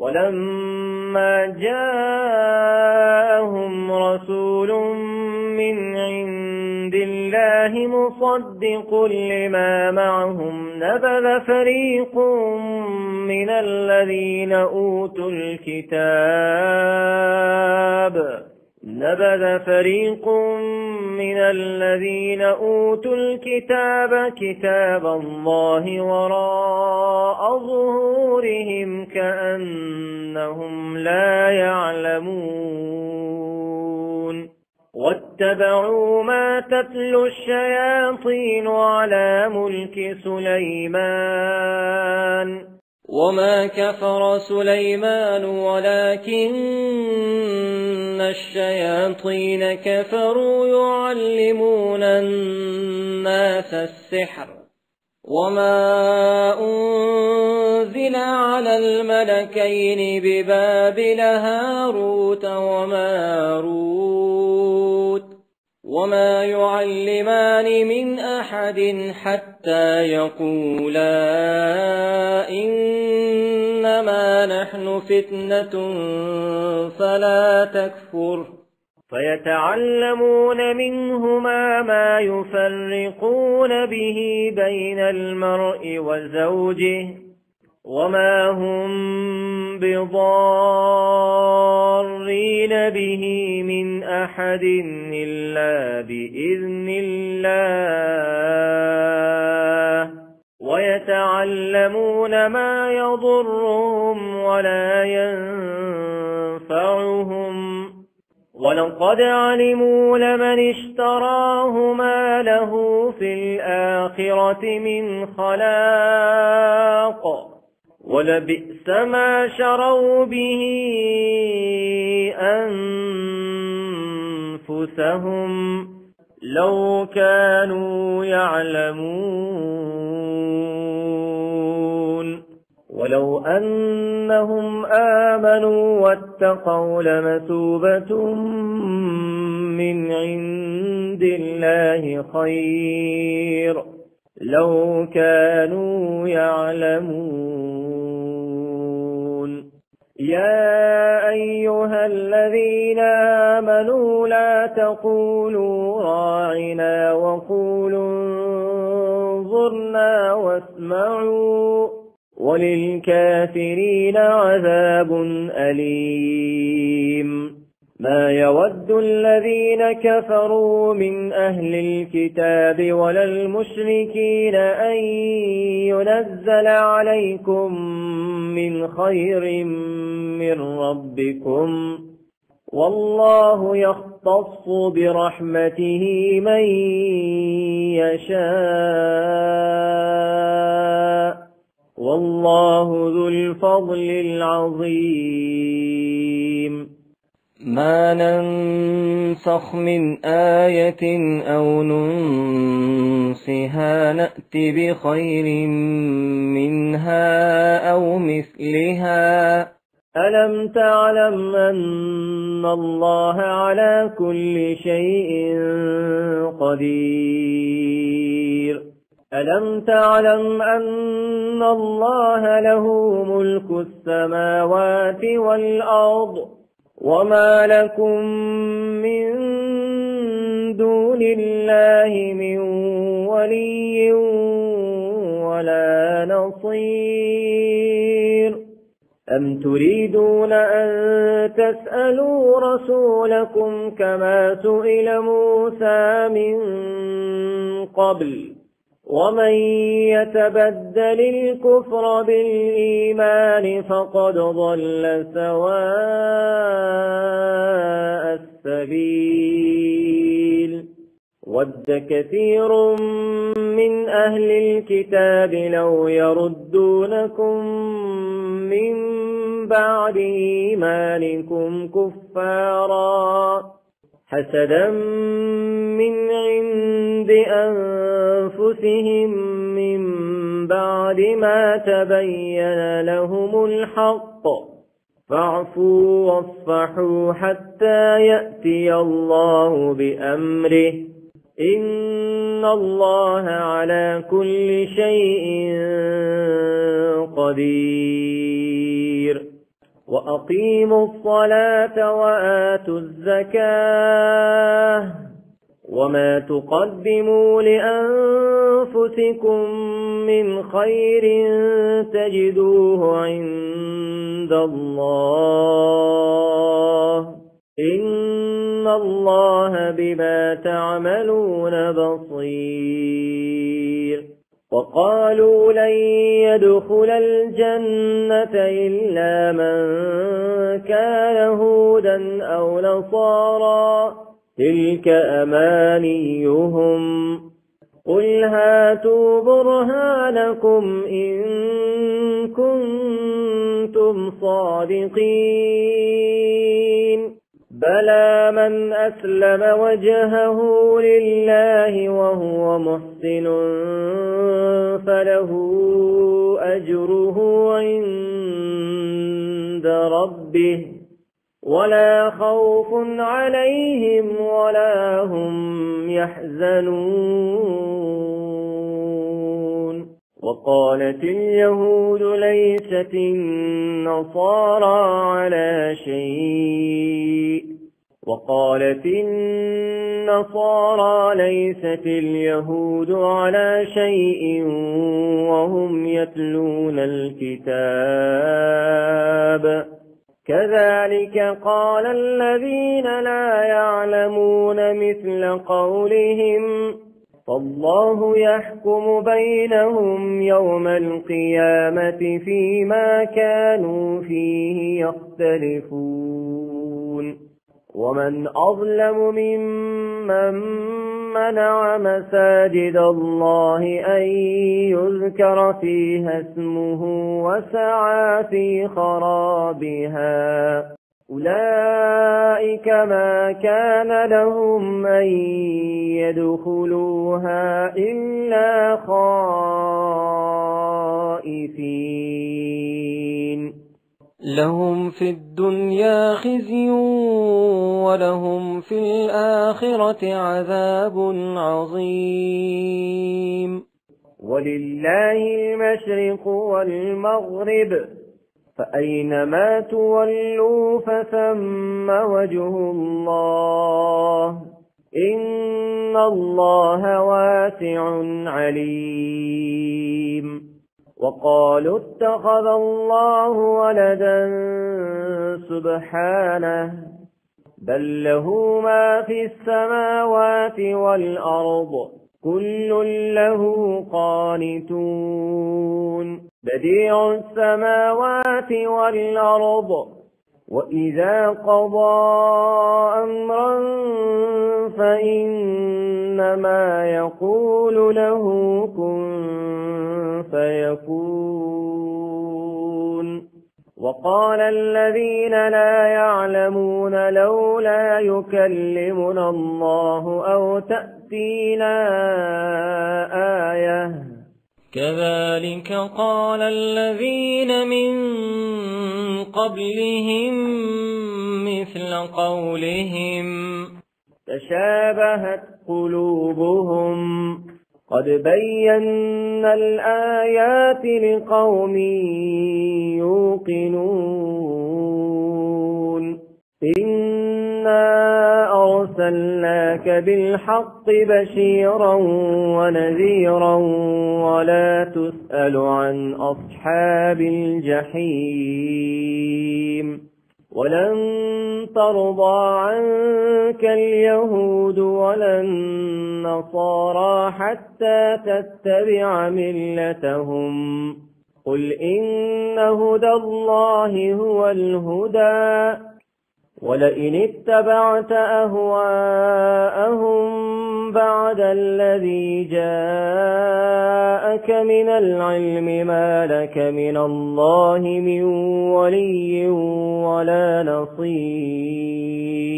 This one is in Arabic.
ولما جاءهم رسول من عند الله مصدق لما معهم نبذ فريق من الذين أوتوا الكتاب كتاب الله وراء ظهورهم كأنهم لا يعلمون واتبعوا ما تتلو الشياطين على ملك سليمان وما كفر سليمان ولكن الشياطين كفروا يعلمون الناس السحر وما أنزل على الملكين ببابل هاروت وماروت وما يعلمان من أحد حتى يقولا إنما نحن فتنة فلا تكفر فيتعلمون منهما ما يفرقون به بين المرء وزوجه وما هم بضارين به من أحد إلا بإذن الله ويتعلمون ما يضرهم ولا ينفعهم ولقد علموا لمن اشتراه ما له في الآخرة من خلاق ولبئس ما شروا به أنفسهم لو كانوا يعلمون ولو أنهم آمنوا واتقوا لمثوبة من عند الله خير لو كانوا يعلمون يا أيها الذين آمنوا لا تقولوا راعنا وقولوا انظرنا واسمعوا وللكافرين عذاب أليم ما يود الذين كفروا من أهل الكتاب ولا المشركين أن ينزل عليكم من خير من ربكم والله يختص برحمته من يشاء والله ذو الفضل العظيم ما ننسخ من آية أو ننسها نأت بخير منها أو مثلها ألم تعلم أن الله على كل شيء قدير ألم تعلم أن الله له ملك السماوات والأرض وما لكم من دون الله من ولي ولا نصير أم تريدون أن تسألوا رسولكم كما سئل موسى من قبل ومن يتبدل الكفر بالإيمان فقد ضل سواء السبيل ود كثير من أهل الكتاب لو يردونكم من بعد إيمانكم كفارا حسدا من عند أنفسهم من بعد ما تبين لهم الحق فاعفوا واصفحوا حتى يأتي الله بأمره إن الله على كل شيء قدير وأقيموا الصلاة وآتوا الزكاة وما تقدموا لأنفسكم من خير تجدوه عند الله إن الله بما تعملون بصير وقالوا لن يدخل الجنة إلا من كان هودا أو نصارى تلك أمانيهم قل هاتوا برهانكم إن كنتم صادقين بلى من أسلم وجهه لله وهو محسن فله أجره عند ربه ولا خوف عليهم ولا هم يحزنون وقالت اليهود ليست النصارى على شيء وقالت النصارى ليست اليهود على شيء وهم يتلون الكتاب كذلك قال الذين لا يعلمون مثل قولهم فالله يحكم بينهم يوم القيامة فيما كانوا فيه يختلفون ومن أظلم ممن منع مساجد الله أن يذكر فيها اسمه وسعى في خرابها أولئك ما كان لهم أن يدخلوها إلا خائفين لهم في الدنيا خزي ولهم في الآخرة عذاب عظيم ولله المشرق والمغرب فأينما تولوا فثم وجه الله إن الله واسع عليم وقالوا اتخذ الله ولدا سبحانه بل له ما في السماوات والأرض كل له قانتون بديع السماوات والأرض وإذا قضى أمرا فإنما يقول له كن فيكون وقال الذين لا يعلمون لولا يكلمنا الله أو تأتينا آية كذلك قال الذين من قبلهم مثل قولهم تشابهت قلوبهم قد بينا الآيات لقوم يوقنون إنا أرسلناك بالحق بشيرا ونذيرا ولا تسأل عن أصحاب الجحيم ولن ترضى عنك اليهود ولا النصارى حتى تتبع ملتهم قل إن هدى الله هو الهدى ولئن اتبعت أهواءهم بعد الذي جاءك من العلم ما لك من الله من ولي ولا نصير